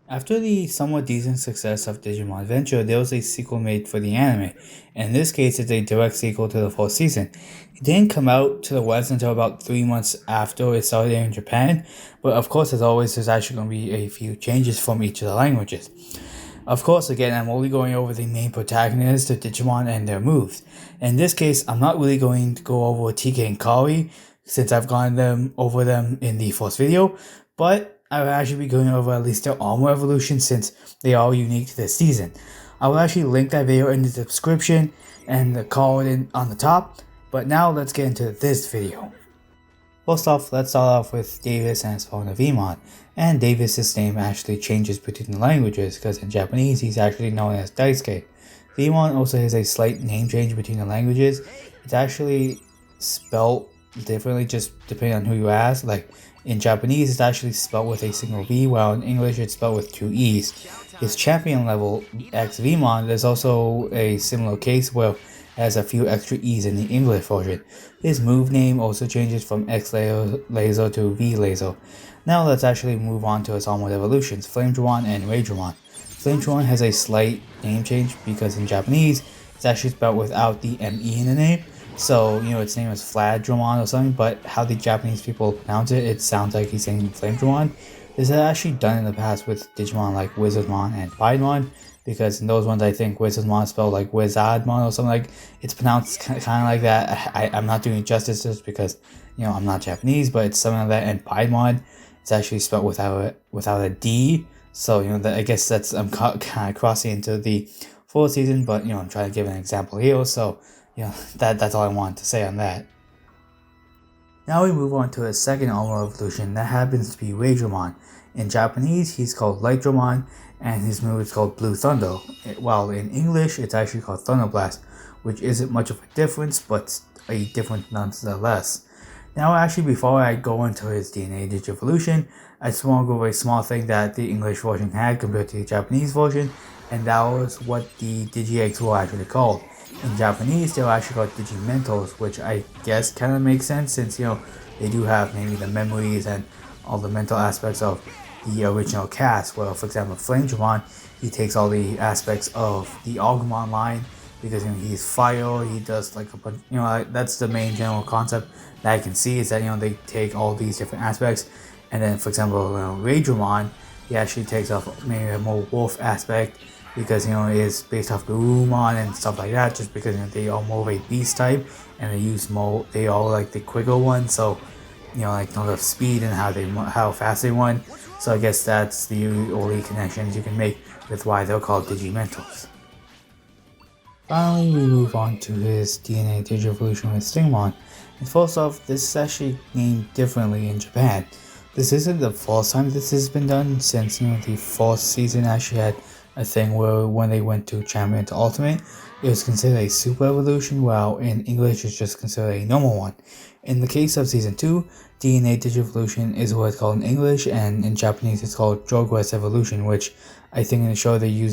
After the somewhat decent success of Digimon Adventure, there was a sequel made for the anime, and in this case, it's a direct sequel to the full season. It didn't come out to the West until about 3 months after it started in Japan, but of course, as always, there's actually going to be a few changes from each of the languages. Of course, again, I'm only going over the main protagonists, the Digimon, and their moves. In this case, I'm not really going to go over TK and Kari, since I've gone over them in the first video, but I will actually be going over at least their armor evolution since they are unique to this season. I will actually link that video in the description and the card on the top, but now let's get into this video. First off, let's start off with Davis and his partner Vmon. And Davis's name actually changes between the languages because in Japanese he's actually known as Daisuke. Vmon also has a slight name change between the languages. It's actually spelled differently just depending on who you ask. Like in Japanese it's actually spelled with a single V, while in English it's spelled with two E's. His champion level X Vmon, there's also a similar case where has a few extra E's in the English version. His move name also changes from X Laser to V Laser. Now let's actually move on to his armored evolutions, Flame Dramon and Ray Dramon. Flame Dramon has a slight name change because in Japanese it's actually spelled without the ME in the name. So, its name is Flad Dramon or something, but how the Japanese people pronounce it, it sounds like he's saying Flame Dramon. This is actually done in the past with Digimon like Wizardmon and Piedmon, because in those ones I think Wizardmon is spelled like Wizardmon or something, like it's pronounced kind of like that. I'm not doing it justice just because I'm not Japanese, but it's something like that. And Piedmon, it's actually spelled without a D. So I guess that's I'm kind of crossing into the full season, but I'm trying to give an example here. So that's all I wanted to say on that. Now we move on to his second armor evolution that happens to be Raydramon. In Japanese, he's called Light Dramon, and his move is called Blue Thunder, while in English, it's actually called Thunder Blast, which isn't much of a difference, but a difference nonetheless. Now, actually, before I go into his DNA Digivolution, I just want to go over a small thing that the English version had compared to the Japanese version, and that was what the Digi-Eggs were actually called. In Japanese, they were actually called Digimentals, which I guess kind of makes sense since, they do have maybe the memories and all the mental aspects of the original cast. Well, for example, Flame Dramon, he takes all the aspects of the Agumon line because he's fire, he does like a bunch, that's the main general concept that I can see is that, they take all these different aspects. And then, for example, Raydramon, he actually takes off maybe a more wolf aspect because it is based off the Rumon and stuff like that, just because they are more of a beast type and they all like the quicker one, so like the speed and how fast they run. So I guess that's the only connections you can make with why they're called Digimentals. Finally, we move on to his DNA Digivolution with Stingmon. And first off, this is actually named differently in Japan. This isn't the first time this has been done since the first season actually had a thing where when they went to Champion to Ultimate, it was considered a super evolution, while in English it's just considered a normal one. In the case of Season 2, DNA Digivolution is what it's called in English, and in Japanese it's called Progress Evolution, which I think in the show they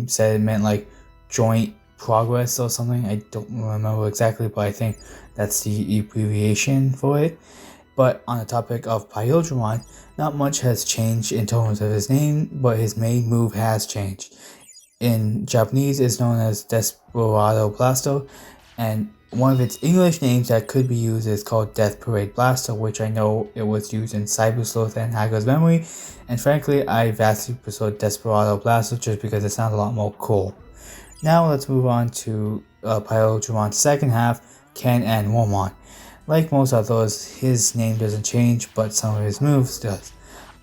said it meant like joint progress or something. I don't remember exactly, but I think that's the abbreviation for it. But on the topic of Pyodramon, not much has changed in terms of his name, but his main move has changed. In Japanese, it's known as Desperado Blaster, and one of its English names that could be used is called Death Parade Blaster, which I know it was used in Cyber Sleuth and Hacker's Memory, and frankly, I vastly prefer Desperado Blaster just because it sounds a lot more cool. Now let's move on to Pyodramon's second half, Ken and Wormon. Like most others, his name doesn't change, but some of his moves does.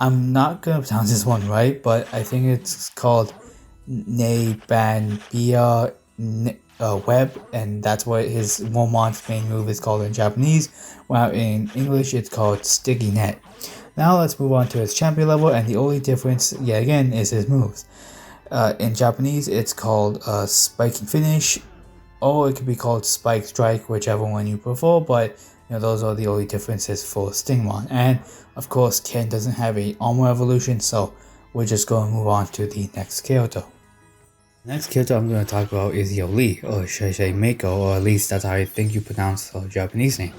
I'm not gonna pronounce this one right, but I think it's called Nebanbia Web, and that's what his Wormon's main move is called in Japanese, while in English it's called Sticky Net. Now let's move on to his champion level, and the only difference, yet again, is his moves. In Japanese, it's called Spike and Finish, or it could be called Spike Strike, whichever one you prefer, but those are the only differences for Stingmon. And of course, Ken doesn't have a armor evolution, so we're just going to move on to the next character. Next character I'm going to talk about is Yoli, or should I say Mako, or at least that's how I think you pronounce her Japanese name.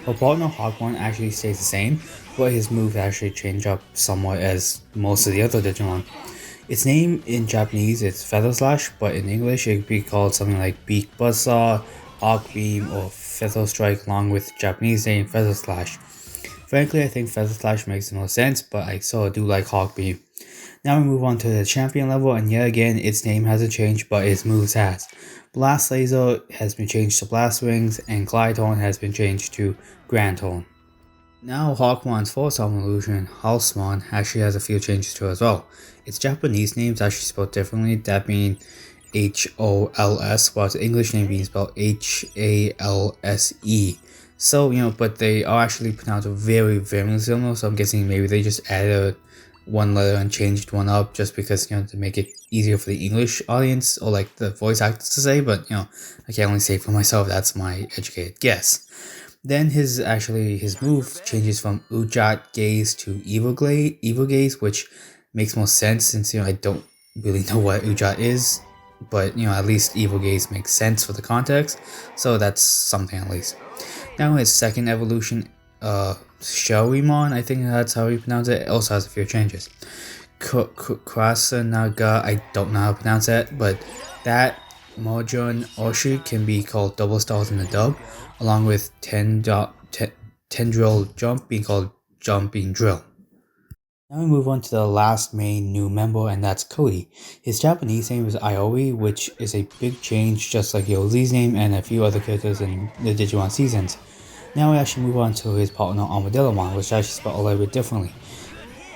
Her partner Hawkmon actually stays the same, but his moves actually change up somewhat as most of the other Digimon. Its name in Japanese is Feather Slash, but in English it could be called something like Beak Buzzsaw, Arc Beam, or Feather Strike along with Japanese name Feather Slash. Frankly, I think Feather Slash makes the most sense, but I sort of do like Hawk Beam. Now we move on to the champion level, and yet again, its name hasn't changed, but its moves has. Blast Laser has been changed to Blast Wings, and Glide Horn has been changed to Grand Horn. Now Hawkmon's fourth evolution, Halsmon, actually has a few changes to it as well. Its Japanese name is actually spelled differently, that being Hols, while its English name being spelled Halse. So, but they are actually pronounced very, very similar, so I'm guessing maybe they just added one letter and changed one up just because, to make it easier for the English audience or like the voice actors to say, but, I can only say for myself, that's my educated guess. Then his move changes from Ujat Gaze to Evil Gaze, which makes more sense since I don't really know what Ujat is, but at least Evil Gaze makes sense for the context, so that's something at least. Now his second evolution, Sharimon, I think that's how you pronounce it, also has a few changes. Krasanaga, I don't know how to pronounce that, but that Marjan Oshi can be called double stars in the dub, along with Tendril Jump being called Jumping Drill. Now we move on to the last main new member, and that's Cody. His Japanese name is Ioi, which is a big change just like Yoli's name and a few other characters in the Digimon seasons. Now we actually move on to his partner Armadillomon, which actually spelled a little bit differently.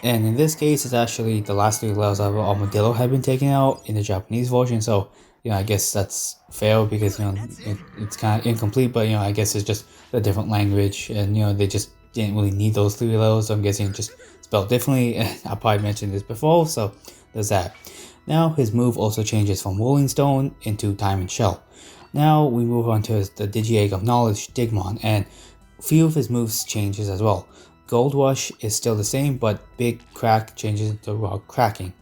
And in this case, it's actually the last three letters of Armadillo have been taken out in the Japanese version, so I guess that's fair because it's kind of incomplete, but I guess it's just a different language, and they just didn't really need those three letters, so I'm guessing it's just spelled differently. I probably mentioned this before, so there's that. Now his move also changes from Rolling Stone into Diamond Shell. Now we move on to the Digi-Egg of Knowledge, Digimon, and a few of his moves changes as well. Gold Rush is still the same, but Big Crack changes into Rock Cracking.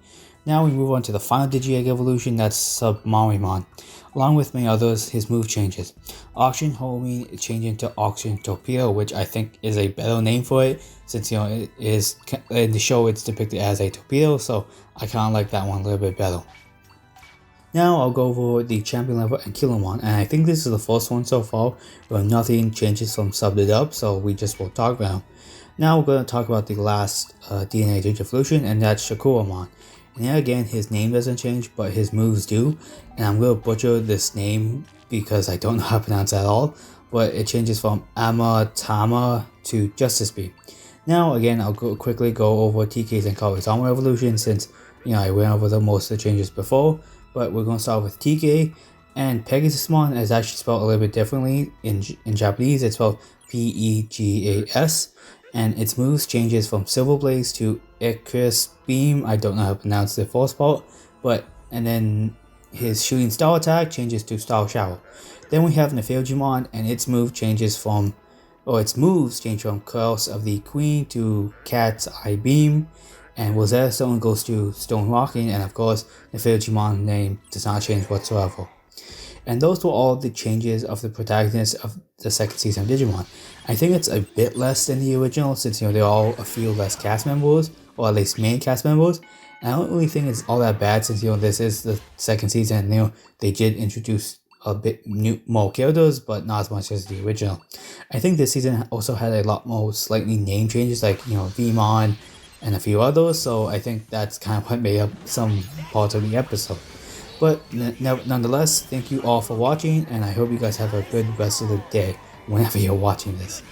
Now we move on to the final Digi-Egg evolution, that's Submarimon. Along with many others, his move changes. Auction Homing changes into Auction Torpedo, which I think is a better name for it, since it is in the show it's depicted as a torpedo, so I kind of like that one a little bit better. Now I'll go over the champion level and Killomon, and I think this is the first one so far where nothing changes from sub to dub, so we just will talk about them. Now we're going to talk about the last DNA Digivolution, and that's Shakuramon. And yet again, his name doesn't change, but his moves do, and I'm going to butcher this name because I don't know how to pronounce it at all, but it changes from Amatama to Justice Beam. Now again, I'll quickly go over TK's and Kari's armor evolution since I went over most of the changes before, but we're going to start with TK, and Pegasusmon is actually spelled a little bit differently in Japanese. It's spelled Pegas, and its moves changes from Silver Blaze to Icarus Beam. I don't know how to pronounce the first part, and then his shooting star attack changes to Star Shower. Then we have Nephilgimon, and its moves change from Curse of the Queen to Cat's Eye Beam, and Rosetta Stone goes to Stone Rocking, and of course, Nephilgimon's name does not change whatsoever. And those were all the changes of the protagonists of the second season of Digimon. I think it's a bit less than the original since they're all a few less cast members, or at least main cast members. And I don't really think it's all that bad since this is the second season and they did introduce a bit more characters, but not as much as the original. I think this season also had a lot more slightly name changes like Vmon and a few others, so I think that's kind of what made up some parts of the episode. But nonetheless, thank you all for watching, and I hope you guys have a good rest of the day whenever you're watching this.